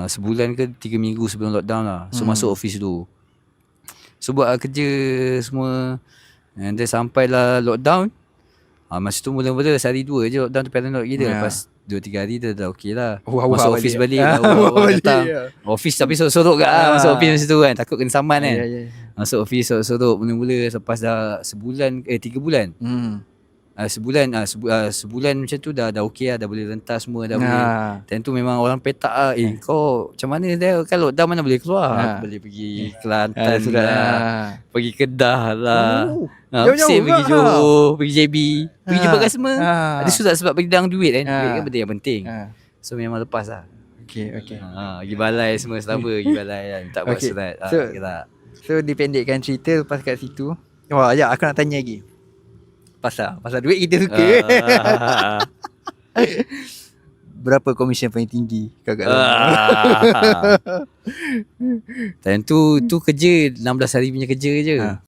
sebulan ke 3 minggu sebelum lockdown lah. So masuk office tu. So buat kerja semua. And then sampailah lockdown. Masa tu mula-mula sehari 2 je lockdown tu paranoid gila. Lepas 2-3 hari dah okey lah. Masuk office balik. Datang office tapi sorok-sorok kat masuk office masa tu kan. Takut kena saman kan. Masuk office sorok-sorok mula-mula. Lepas dah sebulan 3 bulan. Sebulan macam tu dah okey lah. Dah boleh rentas semua. Dah boleh. Dan tu memang orang petak lah. Kau macam mana dah? Kalau dah mana boleh keluar? Boleh pergi Kelantan lah. Pergi Kedah lah. Pergi Johor. Pergi JB. Pergi jumpa customer. Ada susah sebab bidang duit kan. Duit kan benda yang penting. So memang lepas lah. Okay. Pergi balai semua selama. Pergi balai kan. Tak buat surat. So dipendekkan cerita lepas kat situ. Wah, aku nak tanya lagi. Pasal duit kita suka. Berapa komisen paling tinggi kakak? Time tu kerja 16 hari punya kerja je.